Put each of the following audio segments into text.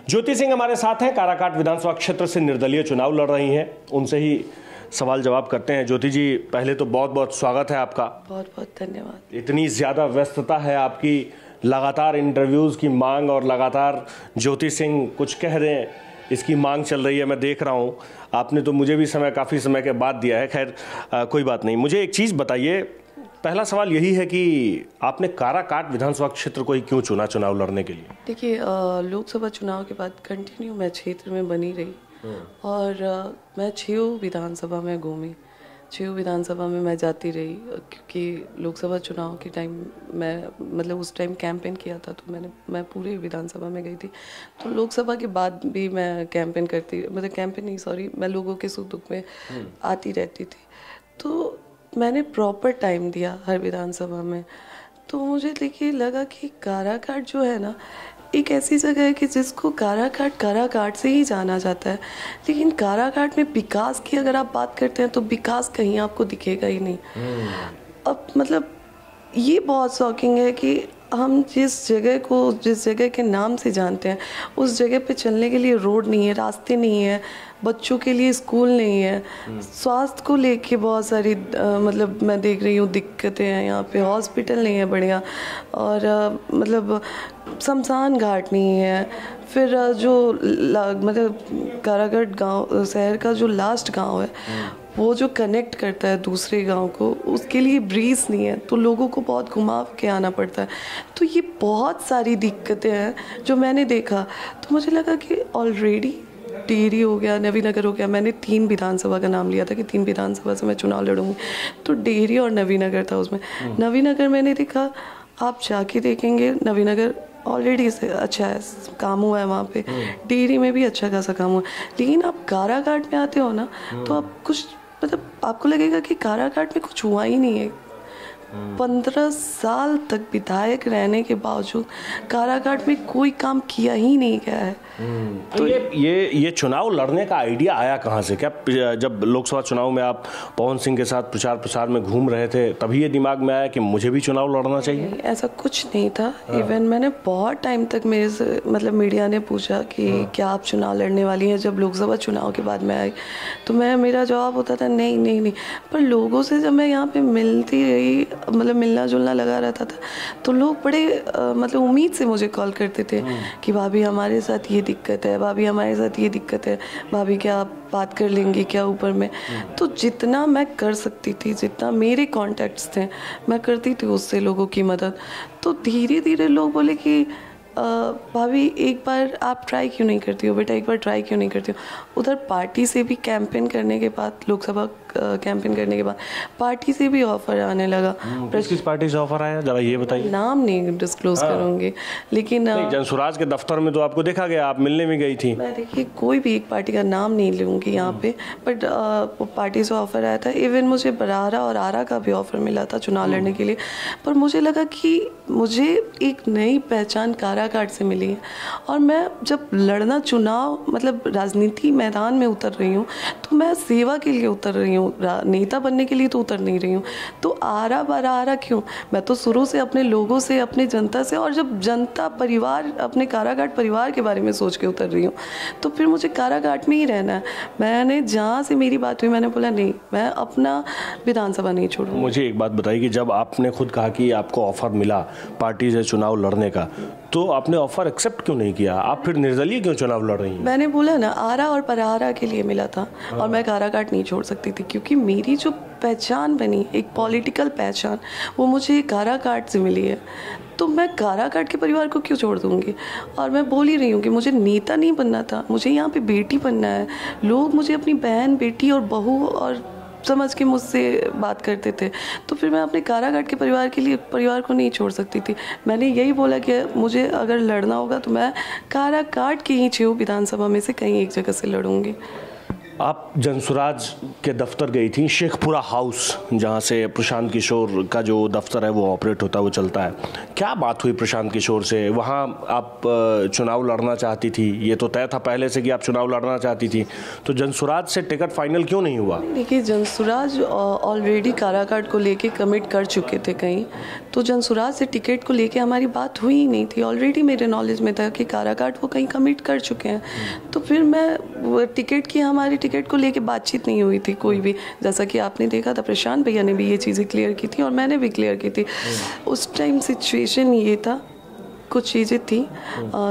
ज्योति सिंह हमारे साथ हैं, काराकाट विधानसभा क्षेत्र से निर्दलीय चुनाव लड़ रही हैं। उनसे ही सवाल जवाब करते हैं। ज्योति जी, पहले तो बहुत बहुत स्वागत है आपका। बहुत बहुत धन्यवाद। इतनी ज़्यादा व्यस्तता है आपकी, लगातार इंटरव्यूज़ की मांग और लगातार ज्योति सिंह कुछ कह रहे हैं, इसकी मांग चल रही है। मैं देख रहा हूँ, आपने तो मुझे भी काफ़ी समय के बाद दिया है। खैर कोई बात नहीं। मुझे एक चीज़ बताइए, पहला सवाल यही है कि आपने काराकाट विधानसभा क्षेत्र को ही क्यों चुना चुनाव लड़ने के लिए? देखिए, लोकसभा चुनाव के बाद कंटिन्यू मैं क्षेत्र में बनी रही और मैं 6 विधानसभा में घूमी, 6 विधानसभा में मैं जाती रही, क्योंकि लोकसभा चुनाव के टाइम मैं उस टाइम कैंपेन किया था, तो मैं पूरे विधानसभा में गई थी। तो लोकसभा के बाद भी मैं कैंपेन करती, मैं लोगों के सुख दुख में आती रहती थी। तो मैंने प्रॉपर टाइम दिया हर विधानसभा में। तो मुझे देखिए लगा कि काराकाट जो है ना, एक ऐसी जगह है कि जिसको काराकाट से ही जाना जाता है, लेकिन काराकाट में विकास की अगर आप बात करते हैं तो विकास कहीं आपको दिखेगा ही नहीं। अब ये बहुत शॉकिंग है कि हम जिस जगह के नाम से जानते हैं, उस जगह पे चलने के लिए रोड नहीं है, रास्ते नहीं है, बच्चों के लिए स्कूल नहीं है, स्वास्थ्य को लेके बहुत सारी मैं देख रही हूँ दिक्कतें हैं। यहाँ पे हॉस्पिटल नहीं है बढ़िया, और शमशान घाट नहीं है। फिर काराकाट गांव शहर का जो लास्ट गांव है, वो जो कनेक्ट करता है दूसरे गांव को, उसके लिए ब्रिज नहीं है, तो लोगों को बहुत घुमाव के आना पड़ता है। तो ये बहुत सारी दिक्कतें हैं जो मैंने देखा। तो मुझे लगा कि ऑलरेडी टिहरी हो गया, नवीनगर हो गया, मैंने 3 विधानसभा का नाम लिया था कि 3 विधानसभा से मैं चुनाव लड़ूंगी, तो टिहरी और नवीनगर था उसमें। नवीनगर मैंने देखा, आप जाके देखेंगे, नवीनगर ऑलरेडी अच्छा है, काम हुआ है वहाँ पे। टिहरी में भी अच्छा खासा काम हुआ, लेकिन आप काराकाट में आते हो ना, तो आप कुछ आपको लगेगा कि काराकाट में कुछ हुआ ही नहीं है। 15 साल तक विधायक रहने के बावजूद काराकाट में कोई काम किया ही नहीं गया है। तो ये चुनाव लड़ने का आइडिया आया कहाँ से? क्या जब लोकसभा चुनाव में आप पवन सिंह के साथ प्रचार प्रसार में घूम रहे थे, तभी ये दिमाग में आया कि मुझे भी चुनाव लड़ना चाहिए? ऐसा कुछ नहीं था। इवन मैंने बहुत टाइम तक मेरे से मीडिया ने पूछा कि क्या आप चुनाव लड़ने वाली हैं। जब लोकसभा चुनाव के बाद मैं आई तो मेरा जवाब होता था नहीं नहीं नहीं। पर लोगों से जब मैं यहाँ पे मिलती रही, मिलना जुलना लगा रहता था, तो लोग बड़े उम्मीद से मुझे कॉल करते थे कि भाभी हमारे साथ ये दिक्कत है, भाभी हमारे साथ ये दिक्कत है, भाभी क्या आप बात कर लेंगी क्या ऊपर में। तो जितना मैं कर सकती थी, जितना मेरे कॉन्टैक्ट्स थे, मैं करती थी उससे लोगों की मदद। तो धीरे धीरे लोग बोले कि भाभी एक बार आप ट्राई क्यों नहीं करती हो, बेटा एक बार ट्राई क्यों नहीं करती हो। उधर पार्टी से भी कैंपेन करने के बाद, लोकसभा कैंपेन करने के बाद पार्टी से भी ऑफर आने लगा। किस पार्टी से ऑफर आया, जरा ये बताइए। नाम नहीं डिस्क्लोज करूंगी, लेकिन जनसुराज के दफ्तर में तो आपको देखा गया, आप मिलने में गई थी। मैं देखिए कोई भी एक पार्टी का नाम नहीं लूंगी यहाँ पे, बट पार्टी से ऑफर आया था। इवन मुझे बरारा और आरा का भी ऑफर मिला था चुनाव लड़ने के लिए, पर मुझे लगा कि मुझे एक नई पहचान काराकाट से मिली है। और मैं जब लड़ना चुनाव राजनीति मैदान में उतर रही हूँ, तो मैं सेवा के लिए उतर रही हूँ, नेता बनने के लिए तो उतर नहीं रही हूँ। तो आरा बरारा क्यों? मैं तो शुरू से अपने लोगों से, अपने जनता से, और जब जनता परिवार, अपने काराकाट परिवार के बारे में सोच के उतर रही हूँ, तो फिर मुझे काराकाट में ही रहना है। मैंने जहाँ से मेरी बात हुई, मैंने बोला नहीं, मैं अपना विधानसभा नहीं छोड़ूंगी। मुझे एक बात बताइए कि जब आपने खुद कहा कि आपको ऑफर मिला पार्टी से चुनाव लड़ने का, तो आपने ऑफर एक्सेप्ट क्यों नहीं किया? आप फिर निर्दलीय क्यों चुनाव लड़ रही हैं? मैंने बोला ना, आरा और परारा के लिए मिला था, और मैं काराकाट नहीं छोड़ सकती थी, क्योंकि मेरी जो पहचान बनी, एक पॉलिटिकल पहचान, वो मुझे काराकाट से मिली है। तो मैं काराकाट के परिवार को क्यों छोड़ दूंगी? और मैं बोल ही रही हूँ कि मुझे नेता नहीं बनना था, मुझे यहाँ पे बेटी बनना है। लोग मुझे अपनी बहन, बेटी और बहू और समझ के मुझसे बात करते थे, तो फिर मैं अपने काराकाट के परिवार को नहीं छोड़ सकती थी। मैंने यही बोला कि मुझे अगर लड़ना होगा तो मैं काराकाट की ही 6 विधानसभा में से कहीं एक जगह से लड़ूंगी। आप जनसुराज के दफ्तर गई थी, शेखपुरा हाउस, जहां से प्रशांत किशोर का जो दफ्तर है वो ऑपरेट होता है, वो चलता है। क्या बात हुई प्रशांत किशोर से? वहां आप चुनाव लड़ना चाहती थी, ये तो तय था पहले से कि आप चुनाव लड़ना चाहती थी, तो जनसुराज से टिकट फाइनल क्यों नहीं हुआ? देखिए, जनसुराज ऑलरेडी काराकाट को लेके कमिट कर चुके थे कहीं, तो जनसुराज से टिकट को लेके हमारी बात हुई ही नहीं थी। ऑलरेडी मेरे नॉलेज में था कि काराकाट वो कहीं कमिट कर चुके हैं, तो फिर मैं टिकट की हमारी टिकट को लेके बातचीत नहीं हुई थी कोई भी। जैसा कि आपने देखा था, प्रशांत भैया ने भी ये चीज़ें क्लियर की थी और मैंने भी क्लियर की थी। उस टाइम सिचुएशन ये था, कुछ चीज़ें थी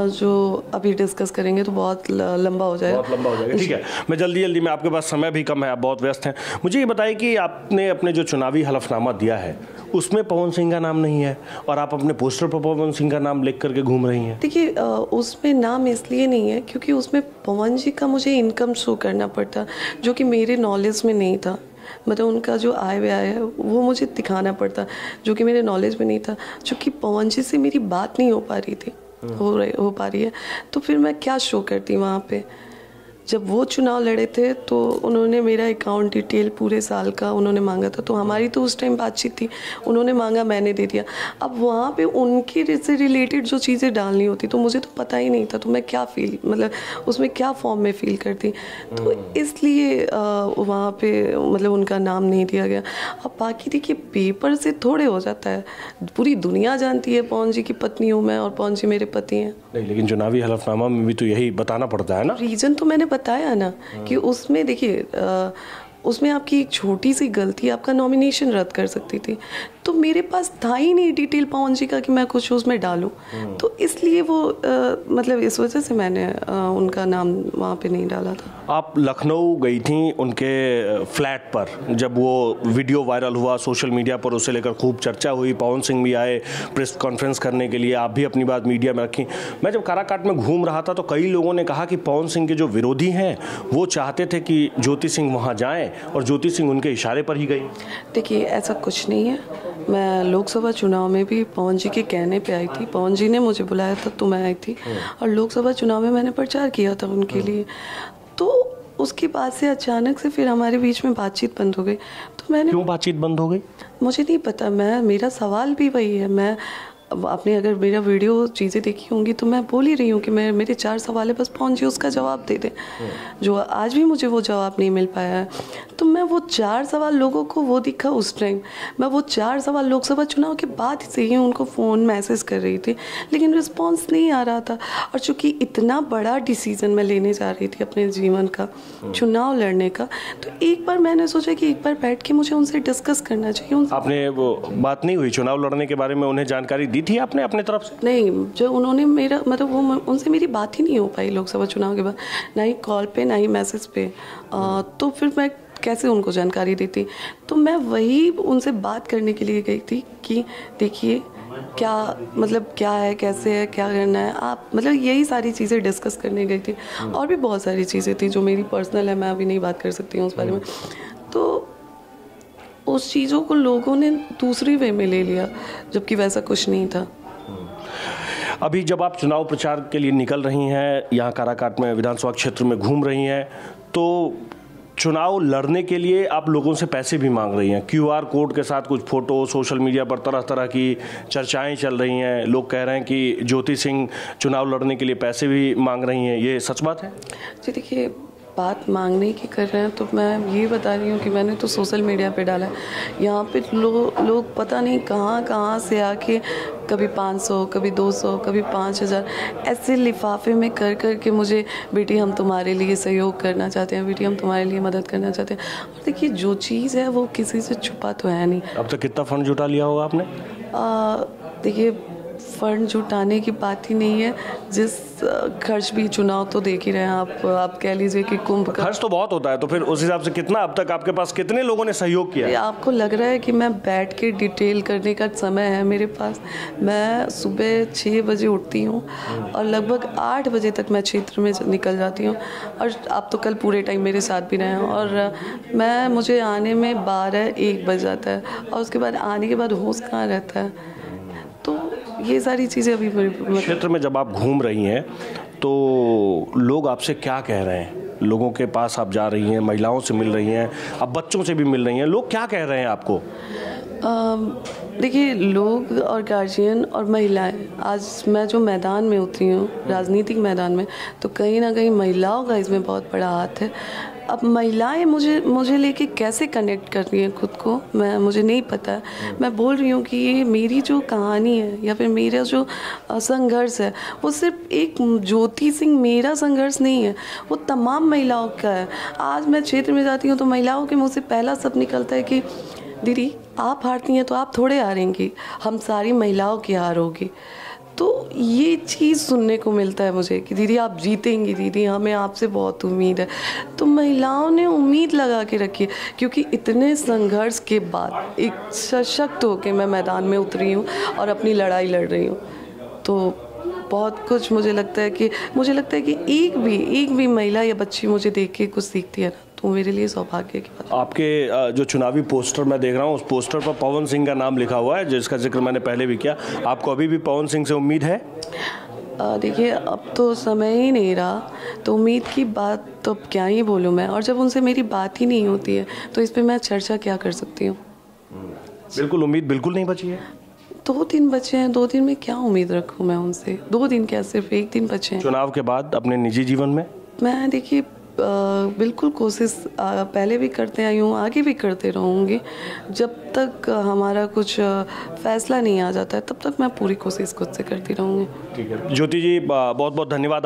जो अभी डिस्कस करेंगे तो बहुत लंबा हो जाएगा। बहुत लंबा हो जाएगा, ठीक है। मैं जल्दी में, आपके पास समय भी कम है, आप बहुत व्यस्त हैं, मुझे ये बताइए कि आपने अपने जो चुनावी हलफनामा दिया है उसमें पवन सिंह का नाम नहीं है और आप अपने पोस्टर पर पवन सिंह का नाम लिख करके घूम रही हैं। देखिए, उसमें नाम इसलिए नहीं है क्योंकि उसमें पवन जी का मुझे इनकम शो करना पड़ता, जो कि मेरे नॉलेज में नहीं था। मतलब उनका जो आय व्यय है वो मुझे दिखाना पड़ता, जो कि मेरे नॉलेज में नहीं था। चूँकि पवन जी से मेरी बात नहीं हो पा रही थी, हो पा रही है, तो फिर मैं क्या शो करती वहाँ पे। जब वो चुनाव लड़े थे तो उन्होंने मेरा अकाउंट डिटेल पूरे साल का उन्होंने मांगा था, तो हमारी तो उस टाइम बातचीत थी। उन्होंने मांगा, मैंने दे दिया। अब वहाँ पे उनके से रिलेटेड जो चीज़ें डालनी होती तो मुझे तो पता ही नहीं था, तो मैं क्या फील, मतलब उसमें क्या फॉर्म में फील करती, तो इसलिए वहाँ पे मतलब उनका नाम नहीं दिया गया। अब बाकी देखिए, पेपर से थोड़े हो जाता है, पूरी दुनिया जानती है पवन जी की पत्नी हूँ मैं और पवन जी मेरे पति हैं। नहीं, लेकिन चुनावी हलफनामा में भी तो यही बताना पड़ता है ना। रीज़न तो मैंने बताया ना कि उसमें देखिए, उसमें आपकी एक छोटी सी गलती आपका नॉमिनेशन रद्द कर सकती थी, तो मेरे पास था ही नहीं डिटेल पवन जी का कि मैं कुछ उसमें डालूं, तो इसलिए वो मतलब इस वजह से मैंने उनका नाम वहाँ पे नहीं डाला था। आप लखनऊ गई थी उनके फ्लैट पर, जब वो वीडियो वायरल हुआ सोशल मीडिया पर, उसे लेकर खूब चर्चा हुई, पवन सिंह भी आए प्रेस कॉन्फ्रेंस करने के लिए, आप भी अपनी बात मीडिया में रखी। मैं जब काराकाट में घूम रहा था तो कई लोगों ने कहा कि पवन सिंह के जो विरोधी हैं वो चाहते थे कि ज्योति सिंह वहाँ जाएँ और ज्योति सिंह उनके इशारे पर ही गई। देखिए, ऐसा कुछ नहीं है। मैं लोकसभा चुनाव में भी पवन जी के कहने पे आई थी, पवन जी ने मुझे बुलाया था तो मैं आई थी, और लोकसभा चुनाव में मैंने प्रचार किया था उनके लिए। तो उसके बाद से अचानक से फिर हमारे बीच में बातचीत बंद हो गई। तो मैंने, क्यों बातचीत बंद हो गई? मुझे नहीं पता। मेरा सवाल भी वही है। मैं, आपने अगर मेरा वीडियो चीज़ें देखी होंगी तो मैं बोल ही रही हूँ कि मेरे 4 सवाल है, बस पवन जी उसका जवाब दे दें, जो आज भी मुझे वो जवाब नहीं मिल पाया है। तो मैं वो 4 सवाल लोगों को वो दिखा उस टाइम, मैं वो 4 सवाल लोकसभा चुनाव के बाद से ही उनको फ़ोन मैसेज कर रही थी, लेकिन रिस्पॉन्स नहीं आ रहा था। और चूँकि इतना बड़ा डिसीज़न मैं लेने जा रही थी अपने जीवन का, चुनाव लड़ने का, तो एक बार मैंने सोचा कि एक बार बैठ के मुझे उनसे डिस्कस करना चाहिए। आपने वो बात नहीं हुई चुनाव लड़ने के बारे में, उन्हें जानकारी दी थी आपने अपने तरफ से? नहीं, जो उन्होंने मेरा, मतलब वो, उनसे मेरी बात ही नहीं हो पाई लोकसभा चुनाव के बाद, ना ही कॉल पे ना ही मैसेज पे। तो फिर मैं कैसे उनको जानकारी देती। तो मैं वही उनसे बात करने के लिए गई थी कि देखिए क्या, मतलब क्या है, कैसे है, क्या करना है आप, मतलब यही सारी चीज़ें डिस्कस करने गई थी। और भी बहुत सारी चीज़ें थी जो मेरी पर्सनल है, मैं अभी नहीं बात कर सकती हूँ उस बारे में। तो उस चीज़ों को लोगों ने दूसरी वे में ले लिया, जबकि वैसा कुछ नहीं था। अभी जब आप चुनाव प्रचार के लिए निकल रही हैं, यहाँ काराकाट में विधानसभा क्षेत्र में घूम रही हैं, तो चुनाव लड़ने के लिए आप लोगों से पैसे भी मांग रही हैं, QR कोड के साथ कुछ फोटो, सोशल मीडिया पर तरह तरह की चर्चाएं चल रही हैं, लोग कह रहे हैं कि ज्योति सिंह चुनाव लड़ने के लिए पैसे भी मांग रही हैं, ये सच बात है? जी देखिए, बात मांगने की कर रहे हैं तो मैं ये बता रही हूँ कि मैंने तो सोशल मीडिया पे डाला है। यहाँ पे लोग पता नहीं कहाँ से आके कभी 500, कभी 200, कभी 5000 ऐसे लिफाफे में कर के मुझे, बेटी हम तुम्हारे लिए सहयोग करना चाहते हैं, बेटी हम तुम्हारे लिए मदद करना चाहते हैं। और देखिए, जो चीज़ है वो किसी से छुपा तो है नहीं। अब तक कितना फंड जुटा लिया होगा आपने? देखिए, फंड जुटाने की बात ही नहीं है, जिस खर्च भी, चुनाव तो देख ही रहे हैं आप कह लीजिए कि कुंभ का खर्च तो बहुत होता है, तो फिर उस हिसाब से कितना अब तक आपके पास, कितने लोगों ने सहयोग किया? आपको लग रहा है कि मैं बैठ के डिटेल करने का समय है मेरे पास? मैं सुबह 6 बजे उठती हूँ और लगभग 8 बजे तक मैं क्षेत्र में निकल जाती हूँ, और आप तो कल पूरे टाइम मेरे साथ भी रहे हैं, और मुझे आने में 12-1 बज जाता है, और उसके बाद आने के बाद होश कहाँ रहता है। तो ये सारी चीज़ें अभी क्षेत्र में जब आप घूम रही हैं तो लोग आपसे क्या कह रहे हैं? लोगों के पास आप जा रही हैं, महिलाओं से मिल रही हैं, अब बच्चों से भी मिल रही हैं, लोग क्या कह रहे हैं आपको? देखिए, लोग और गार्जियन और महिलाएं, आज मैं जो मैदान में उतरी हूँ, राजनीतिक मैदान में, तो कहीं ना कहीं महिलाओं का इसमें बहुत बड़ा हाथ है। अब महिलाएं मुझे लेके कैसे कनेक्ट कर रही हैं खुद को, मुझे नहीं पता है। मैं बोल रही हूँ कि ये मेरी जो कहानी है या फिर मेरा जो संघर्ष है, वो सिर्फ एक ज्योति सिंह मेरा संघर्ष नहीं है, वो तमाम महिलाओं का है। आज मैं क्षेत्र में जाती हूँ तो महिलाओं के मुँह से पहला शब्द निकलता है कि दीदी आप हारती हैं तो आप थोड़े हारेंगी, हम सारी महिलाओं की हार होगी। तो ये चीज़ सुनने को मिलता है मुझे कि दीदी आप जीतेंगी, दीदी हमें आपसे बहुत उम्मीद है। तो महिलाओं ने उम्मीद लगा के रखी है, क्योंकि इतने संघर्ष के बाद एक सशक्त होकर मैं मैदान में उतरी हूँ और अपनी लड़ाई लड़ रही हूँ। तो बहुत कुछ मुझे लगता है कि एक भी महिला या बच्ची मुझे देख के कुछ सीखती है ना, तो मेरे लिए सौभाग्य की बात। आपके जो चुनावी पोस्टर मैं देख रहा हूँ, उस पोस्टर पर पवन सिंह का नाम लिखा हुआ है, जिसका जिक्र मैंने पहले भी किया। आपको अभी भी पवन सिंह से उम्मीद है? देखिए, अब तो समय ही नहीं रहा, तो उम्मीद की बात तो अब क्या ही बोलूँ मैं, और जब उनसे मेरी बात ही नहीं होती है तो इस पर मैं चर्चा क्या कर सकती हूँ। बिल्कुल उम्मीद बिल्कुल नहीं बची है? 2 दिन बचे हैं, 2 दिन में क्या उम्मीद रखूँ मैं उनसे? 2 दिन क्या, सिर्फ 1 दिन बचे हैं। चुनाव के बाद अपने निजी जीवन में मैं देखिए बिल्कुल कोशिश पहले भी करते आई हूँ, आगे भी करते रहूँगी। जब तक हमारा कुछ फैसला नहीं आ जाता है तब तक मैं पूरी कोशिश खुद से करती रहूँगी। ठीक है ज्योति जी, बहुत बहुत धन्यवाद।